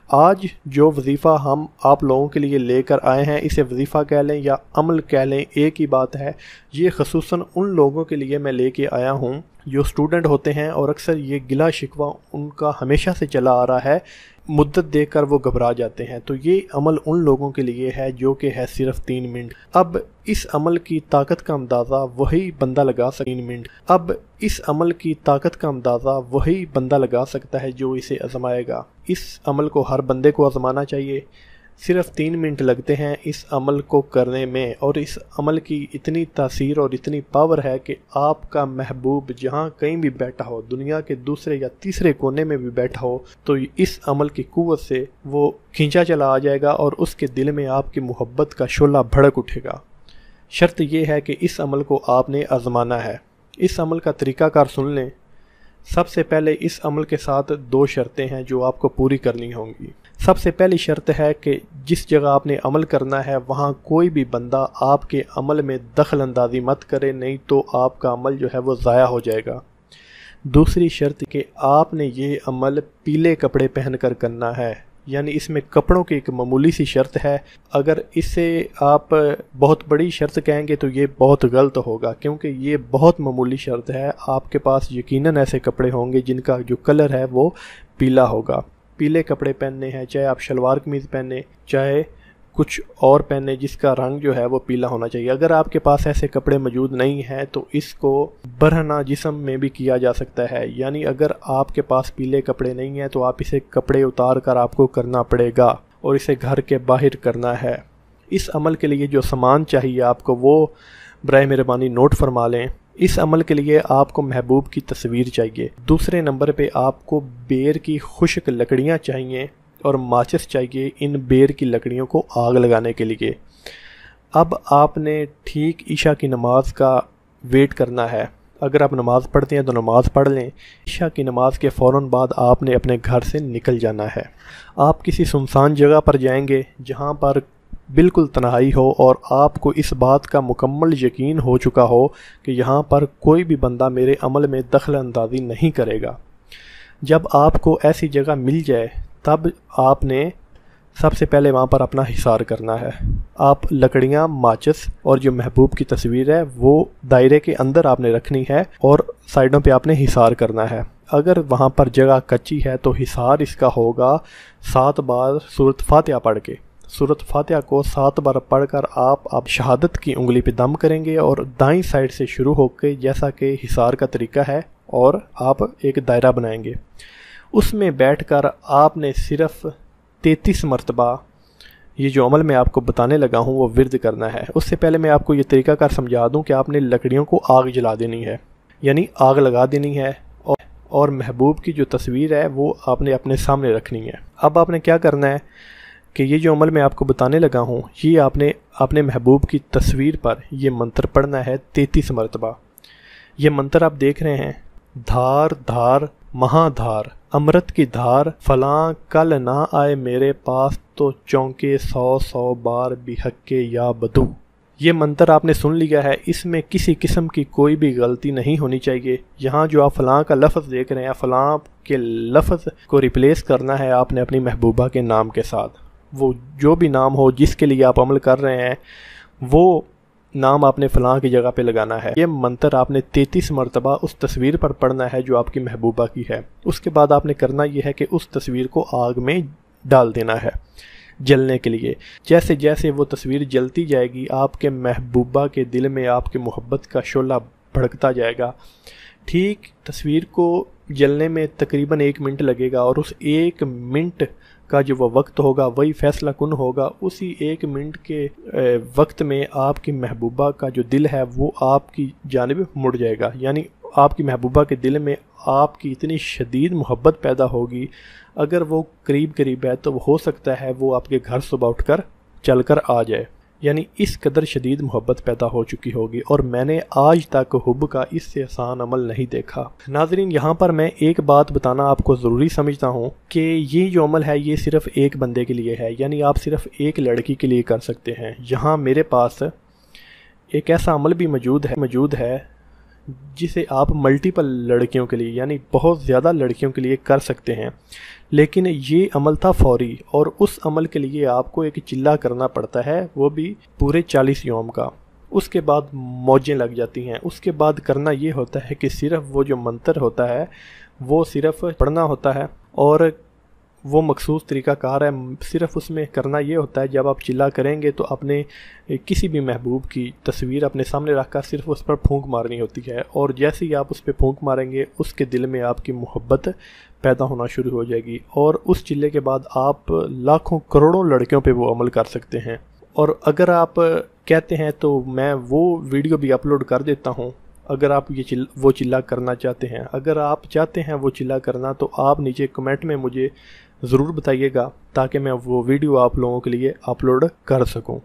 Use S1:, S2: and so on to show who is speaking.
S1: آج جو وظیفہ ہم آپ لوگوں کے لیے لے کر آئے ہیں، اسے وظیفہ کہہ لیں یا عمل کہہ لیں، ایک ہی بات ہے۔ یہ خصوصاً ان لوگوں کے لیے میں لے کے آیا ہوں جو اسٹوڈنٹ ہوتے ہیں، اور اکثر یہ گلہ شکوہ ان کا ہمیشہ سے چلا آ رہا ہے، مدت دیکھ کر وہ گھبرا جاتے ہیں۔ تو یہ عمل ان لوگوں کے لیے ہے جو کہ ہے صرف 3 منٹ۔ اب اس عمل کی طاقت کا اندازہ وہی بندہ لگا سکتا ہے 3 منٹ۔ اب اس عمل کی طاقت کا اندازہ وہی بندہ لگا سکتا ہے جو اسے آزمائے گا۔ اس عمل کو ہر بندے کو آزمانا چاہیے۔ صرف 3 منٹ لگتے ہیں اس عمل کو کرنے میں، اور اس عمل کی اتنی تاثیر اور اتنی پاور ہے کہ آپ کا محبوب جہاں کہیں بھی بیٹھا ہو، دنیا کے دوسرے یا تیسرے کونے میں بھی بیٹھا ہو، تو اس عمل کی قوت سے وہ کھینچا چلا آ جائے گا اور اس کے دل میں آپ کی محبت کا شعلہ بھڑک اٹھے گا۔ شرط یہ ہے کہ اس عمل کو آپ نے آزمانا ہے۔ اس عمل کا طریقہ کار سن لیں۔ سب سے پہلے اس عمل کے ساتھ 2 شرطیں ہیں جو آپ کو پوری کرنی ہوں گی۔ سب سے پہلی شرط ہے کہ جس جگہ آپ نے عمل کرنا ہے وہاں کوئی بھی بندہ آپ کے عمل میں دخل اندازی مت کرے، نہیں تو آپ کا عمل جو ہے وہ ضائع ہو جائے گا۔ دوسری شرط کہ آپ نے یہ عمل پیلے کپڑے پہن کر کرنا ہے، یعنی اس میں کپڑوں کی ایک معمولی سی شرط ہے۔ اگر اسے آپ بہت بڑی شرط کہیں گے تو یہ بہت غلط ہوگا، کیونکہ یہ بہت معمولی شرط ہے۔ آپ کے پاس یقیناً ایسے کپڑے ہوں گے جن کا جو کلر ہے وہ پیلا ہوگا۔ پیلے کپڑے پہننے ہیں، چاہے آپ شلوار قمیض پہنے، چاہے کچھ اور پہنے جس کا رنگ جو ہے وہ پیلا ہونا چاہیے۔ اگر آپ کے پاس ایسے کپڑے موجود نہیں ہیں تو اس کو برہنہ جسم میں بھی کیا جا سکتا ہے، یعنی اگر آپ کے پاس پیلے کپڑے نہیں ہیں تو آپ اسے کپڑے اتار کر آپ کو کرنا پڑے گا، اور اسے گھر کے باہر کرنا ہے۔ اس عمل کے لیے جو سامان چاہیے آپ کو وہ برائے مہربانی نوٹ فرما لیں۔ اس عمل کے لیے آپ کو محبوب کی تصویر چاہیے۔ دوسرے نمبر پہ آپ کو بیر کی خشک لکڑیاں چاہیے اور ماچس چاہیے ان بیر کی لکڑیوں کو آگ لگانے کے لیے۔ اب آپ نے ٹھیک عشاء کی نماز کا ویٹ کرنا ہے۔ اگر آپ نماز پڑھتے ہیں تو نماز پڑھ لیں۔ عشاء کی نماز کے فوراً بعد آپ نے اپنے گھر سے نکل جانا ہے۔ آپ کسی سنسان جگہ پر جائیں گے جہاں پر بالکل تنہائی ہو اور آپ کو اس بات کا مکمل یقین ہو چکا ہو کہ یہاں پر کوئی بھی بندہ میرے عمل میں دخل اندازی نہیں کرے گا۔ جب آپ کو ایسی جگہ مل جائے تب آپ نے سب سے پہلے وہاں پر اپنا حصار کرنا ہے۔ آپ لکڑیاں، ماچس اور جو محبوب کی تصویر ہے وہ دائرے کے اندر آپ نے رکھنی ہے اور سائڈوں پہ آپ نے حصار کرنا ہے۔ اگر وہاں پر جگہ کچی ہے تو حصار اس کا ہوگا 7 بار سورۃ فاتحہ پڑھ کے۔ سورۃ فاتحہ کو 7 بار پڑھ کر آپ شہادت کی انگلی پہ دم کریں گے اور دائیں سائڈ سے شروع ہو کے جیسا کہ حصار کا طریقہ ہے، اور آپ ایک دائرہ بنائیں گے۔ اس میں بیٹھ کر آپ نے صرف 33 مرتبہ یہ جو عمل میں آپ کو بتانے لگا ہوں وہ ورد کرنا ہے۔ اس سے پہلے میں آپ کو یہ طریقہ کار سمجھا دوں کہ آپ نے لکڑیوں کو آگ جلا دینی ہے، یعنی آگ لگا دینی ہے، اور محبوب کی جو تصویر ہے وہ آپ نے اپنے سامنے رکھنی ہے۔ اب آپ نے کیا کرنا ہے کہ یہ جو عمل میں آپ کو بتانے لگا ہوں یہ آپ نے اپنے محبوب کی تصویر پر یہ منتر پڑھنا ہے 33 مرتبہ۔ یہ منتر آپ دیکھ رہے ہیں، دھار دھار مہا دھار، امرت کی دھار، فلاں کل نہ آئے میرے پاس تو چونکے 100 بار بھی حق کے یا بدو۔ یہ منتر آپ نے سن لیا ہے، اس میں کسی قسم کی کوئی بھی غلطی نہیں ہونی چاہیے۔ یہاں جو آپ فلاں کا لفظ دیکھ رہے ہیں، فلاں کے لفظ کو ریپلیس کرنا ہے آپ نے اپنی محبوبہ کے نام کے ساتھ۔ وہ جو بھی نام ہو جس کے لیے آپ عمل کر رہے ہیں وہ نام آپ نے فلاں کی جگہ پہ لگانا ہے۔ یہ منتر آپ نے 33 مرتبہ اس تصویر پر پڑھنا ہے جو آپ کی محبوبہ کی ہے۔ اس کے بعد آپ نے کرنا یہ ہے کہ اس تصویر کو آگ میں ڈال دینا ہے جلنے کے لیے۔ جیسے جیسے وہ تصویر جلتی جائے گی آپ کے محبوبہ کے دل میں آپ کے محبت کا شعلہ بھڑکتا جائے گا۔ ٹھیک تصویر کو جلنے میں تقریباً 1 منٹ لگے گا، اور اس 1 منٹ کا جو وہ وقت ہوگا وہی فیصلہ کن ہوگا۔ اسی 1 منٹ کے وقت میں آپ کی محبوبہ کا جو دل ہے وہ آپ کی جانب مڑ جائے گا، یعنی آپ کی محبوبہ کے دل میں آپ کی اتنی شدید محبت پیدا ہوگی، اگر وہ قریب ہے تو ہو سکتا ہے وہ آپ کے گھر صبح اٹھ کر چل کر آ جائے، یعنی اس قدر شدید محبت پیدا ہو چکی ہوگی۔ اور میں نے آج تک حب کا اس سے آسان عمل نہیں دیکھا۔ ناظرین، یہاں پر میں ایک بات بتانا آپ کو ضروری سمجھتا ہوں کہ یہ جو عمل ہے یہ صرف ایک بندے کے لیے ہے، یعنی آپ صرف ایک لڑکی کے لیے کر سکتے ہیں۔ یہاں میرے پاس ایک ایسا عمل بھی موجود ہے جسے آپ ملٹیپل لڑکیوں کے لیے، یعنی بہت زیادہ لڑکیوں کے لیے کر سکتے ہیں، لیکن یہ عمل تھا فوری، اور اس عمل کے لیے آپ کو ایک چلہ کرنا پڑتا ہے، وہ بھی پورے 40 یوم کا۔ اس کے بعد موجیں لگ جاتی ہیں۔ اس کے بعد کرنا یہ ہوتا ہے کہ صرف وہ جو منتر ہوتا ہے وہ صرف پڑھنا ہوتا ہے، اور وہ مخصوص طریقہ کار ہے۔ صرف اس میں کرنا یہ ہوتا ہے، جب آپ چلہ کریں گے تو اپنے کسی بھی محبوب کی تصویر اپنے سامنے رکھ کر صرف اس پر پھونک مارنی ہوتی ہے، اور جیسے ہی آپ اس پہ پھونک ماریں گے اس کے دل میں آپ کی محبت پیدا ہونا شروع ہو جائے گی، اور اس چلے کے بعد آپ لاکھوں کروڑوں لڑکیوں پہ وہ عمل کر سکتے ہیں۔ اور اگر آپ کہتے ہیں تو میں وہ ویڈیو بھی اپلوڈ کر دیتا ہوں، اگر آپ وہ چلہ کرنا چاہتے ہیں۔ اگر آپ چاہتے ہیں وہ چلہ کرنا تو آپ نیچے کمنٹ میں مجھے ضرور بتائیے گا، تاکہ میں وہ ویڈیو آپ لوگوں کے لیے اپلوڈ کر سکوں۔